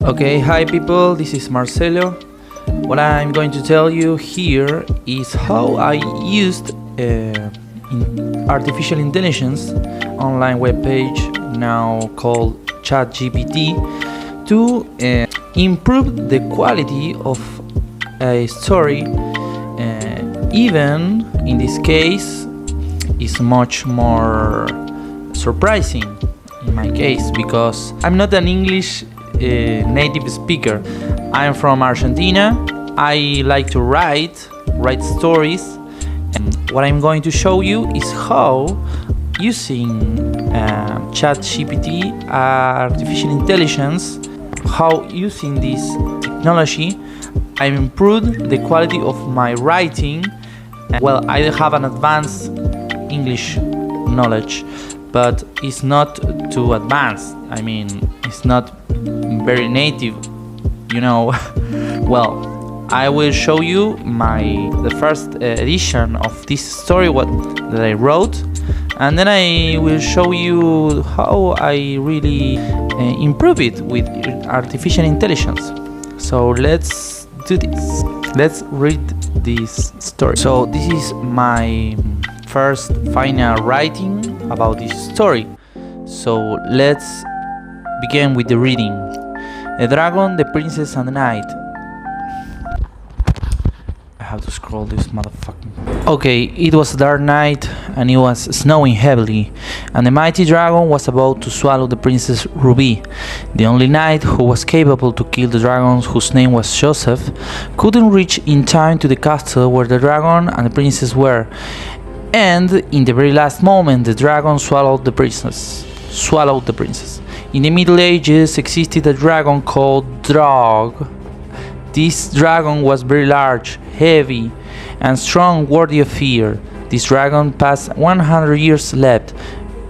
Okay, hi people, this is Marcelo. What I'm going to tell you here is how I used artificial intelligence online webpage now called ChatGPT to improve the quality of a story. Even in this case is much more surprising in my case because I'm not an English native speaker. I'm from Argentina. I like to write stories, and what I'm going to show you is how using ChatGPT artificial intelligence, how using this technology I improved the quality of my writing. Well, I have an advanced English knowledge, but it's not too advanced. I mean, it's not very native, you know. Well, I will show you the first edition of this story that I wrote, and then I will show you how I really improve it with artificial intelligence. So let's do this. Let's read this story. So this is my first final writing about this story. So let's begin with the reading. The Dragon, the Princess and the Knight. I have to scroll this motherfucking. Okay, it was a dark night and it was snowing heavily, and the mighty dragon was about to swallow the Princess Ruby. The only knight who was capable to kill the dragon, whose name was Joseph, couldn't reach in time to the castle where the dragon and the princess were. And in the very last moment, the dragon swallowed the princess. In the Middle Ages existed a dragon called Drog. This dragon was very large, heavy, and strong, worthy of fear. This dragon passed 100 years left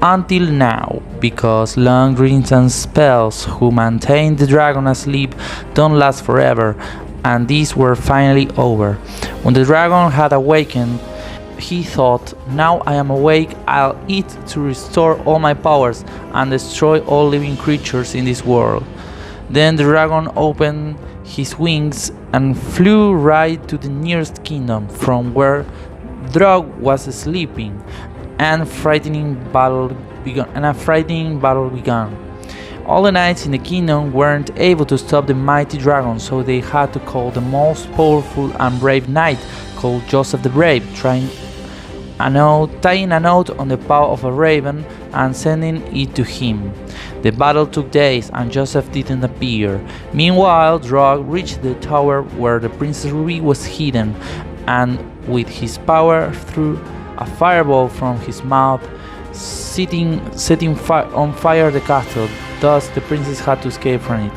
until now, because long dreams and spells who maintain the dragon asleep don't last forever, and these were finally over. When the dragon had awakened, he thought, now I am awake, I'll eat to restore all my powers and destroy all living creatures in this world. Then the dragon opened his wings and flew right to the nearest kingdom from where Drog was sleeping, and a frightening battle began. All the knights in the kingdom weren't able to stop the mighty dragon, so they had to call the most powerful and brave knight called Joseph the Brave, tying a note on the paw of a raven and sending it to him. The battle took days and Joseph didn't appear. Meanwhile, Drog reached the tower where the Princess Ruby was hidden, and with his power threw a fireball from his mouth, setting on fire the castle. Thus the princess had to escape from it.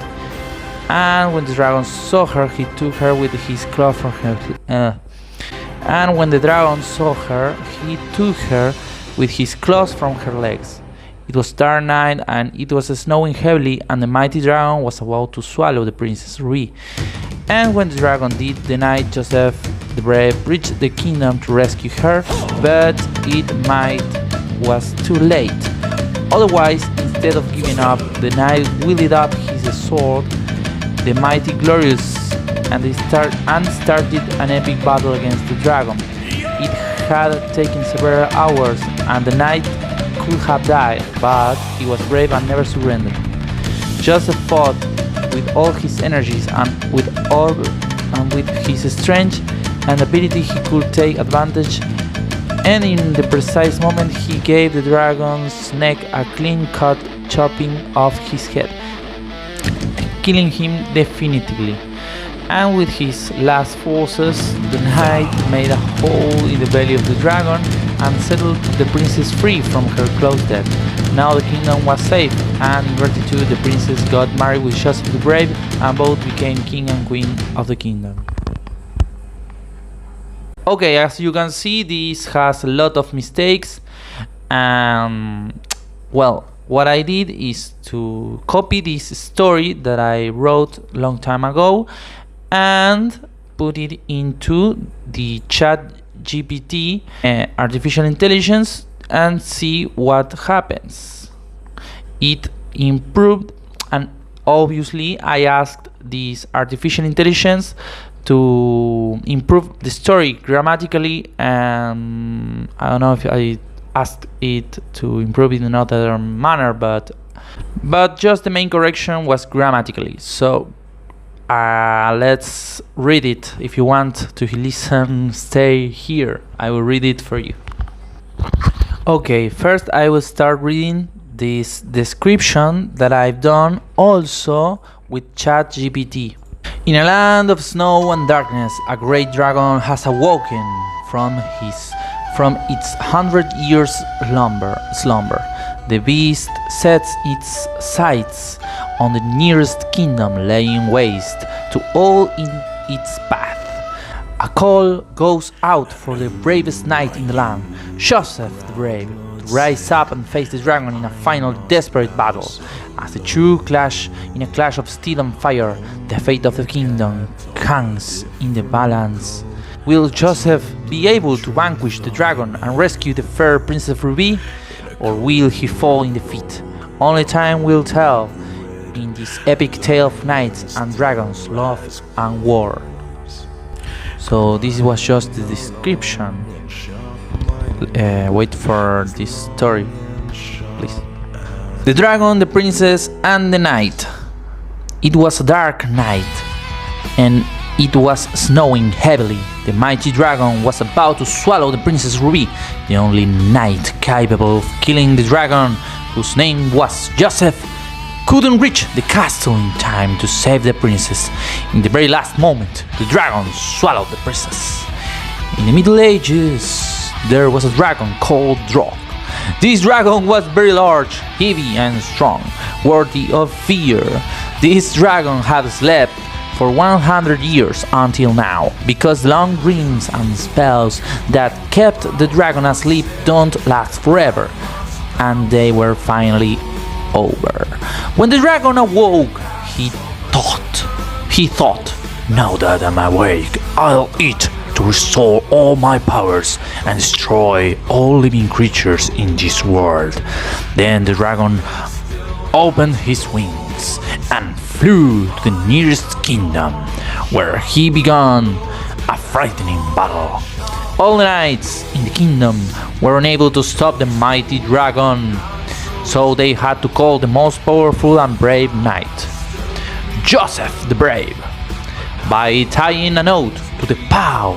And when the dragon saw her, he took her with his claw from her. And when the dragon saw her, he took her with his claws from her legs. It was dark night and it was snowing heavily, and the mighty dragon was about to swallow the Princess Ruby. And when the dragon did, the knight Joseph the Brave reached the kingdom to rescue her, but it was too late. Otherwise, instead of giving up, the knight wielded up his sword, the mighty glorious, and started an epic battle against the dragon. It had taken several hours, and the knight could have died, but he was brave and never surrendered. Joseph fought with all his energies and with his strength and ability he could take advantage, and in the precise moment he gave the dragon's neck a clean cut, chopping off his head, killing him definitively. And with his last forces, the knight made a hole in the belly of the dragon and settled the princess free from her close death. Now the kingdom was safe, and in gratitude the princess got married with Joseph the Brave, and both became king and queen of the kingdom. Okay, as you can see, this has a lot of mistakes. Well, what I did is to copy this story that I wrote long time ago and put it into the ChatGPT artificial intelligence and see what happens. It improved and Obviously, I asked this artificial intelligence to improve the story grammatically, and I don't know if I asked it to improve it in another manner, but just the main correction was grammatically. So let's read it. If you want to listen, stay here. I will read it for you. Okay, first I will start reading this description that I've done also with ChatGPT. In a land of snow and darkness, a great dragon has awoken from its 100 years slumber. The beast sets its sights on the nearest kingdom, laying waste to all in its path. A call goes out for the bravest knight in the land, Joseph the Brave, to rise up and face the dragon in a final desperate battle. As the two clash in a clash of steel and fire, the fate of the kingdom hangs in the balance. Will Joseph be able to vanquish the dragon and rescue the fair Princess Ruby, or will he fall in defeat? Only time will tell in this epic tale of knights and dragons, love and war. So this was just the description. Wait for this story, please. The dragon, the princess, and the knight. It was a dark night, and it was snowing heavily. The mighty dragon was about to swallow the Princess Ruby. The only knight capable of killing the dragon, whose name was Joseph, couldn't reach the castle in time to save the princess. In the very last moment, the dragon swallowed the princess. In the Middle Ages, there was a dragon called Drog. This dragon was very large, heavy and strong, worthy of fear. This dragon had slept for 100 years until now, because long dreams and spells that kept the dragon asleep don't last forever, and they were finally over. When the dragon awoke, he thought, now that I'm awake, I'll eat to restore all my powers and destroy all living creatures in this world. Then the dragon opened his wings and flew to the nearest kingdom, where he began a frightening battle. All the knights in the kingdom were unable to stop the mighty dragon, so they had to call the most powerful and brave knight, Joseph the Brave, by tying a note to the paw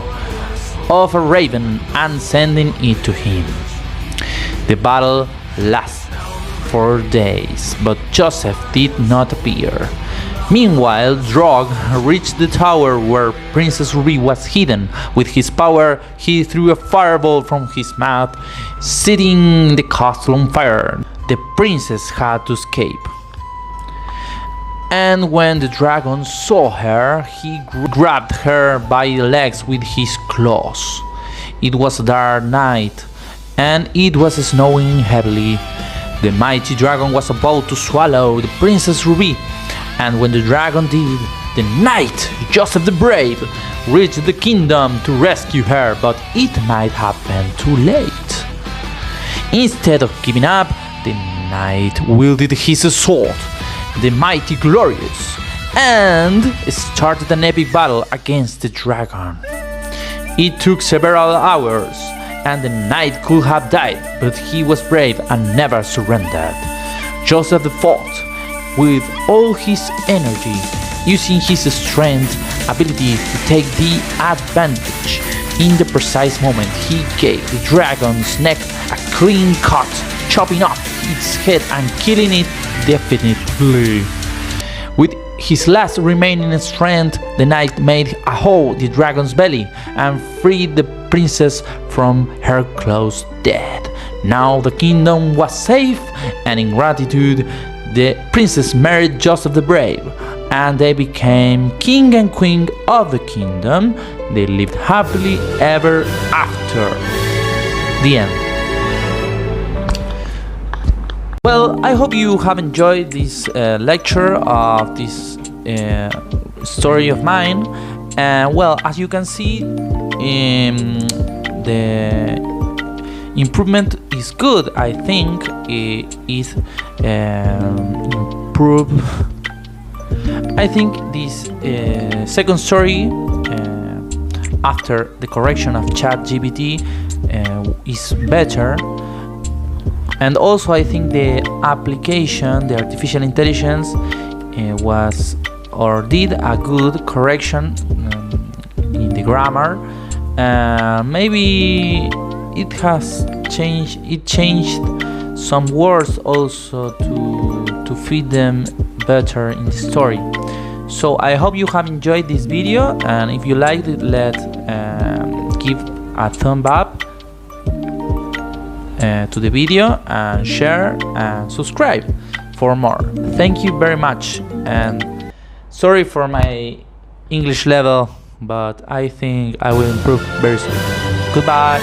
of a raven and sending it to him. The battle lasted for days, but Joseph did not appear. Meanwhile, Drog reached the tower where Princess Ruby was hidden. With his power, he threw a fireball from his mouth, setting the castle on fire. The princess had to escape. And when the dragon saw her, he grabbed her by the legs with his claws. It was a dark night, and it was snowing heavily. The mighty dragon was about to swallow the Princess Ruby, and when the dragon did, the knight, Joseph the Brave, reached the kingdom to rescue her, but it might have been too late. Instead of giving up, the knight wielded his sword, the mighty Glorious, and started an epic battle against the dragon. It took several hours, and the knight could have died, but he was brave and never surrendered. Joseph fought with all his energy, using his strength, ability to take the advantage. In the precise moment, he gave the dragon's neck a clean cut, chopping off its head and killing it definitively. With his last remaining strength, the knight made a hole in the dragon's belly and freed the princess from her close death. Now the kingdom was safe, and in gratitude, the princess married Joseph the Brave, and they became king and queen of the kingdom. They lived happily ever after. The end. Well, I hope you have enjoyed this lecture of this story of mine. Well, as you can see, the improvement is good. I think it is improved I think this second story, after the correction of ChatGPT, is better. And also I think the application, the artificial intelligence, was or did a good correction in the grammar. Maybe it has changed. It changed some words also to fit them better in the story. So I hope you have enjoyed this video, and if you liked it, give a thumb up to the video, and share and subscribe for more. Thank you very much, and sorry for my English level, but I think I will improve very soon. Goodbye.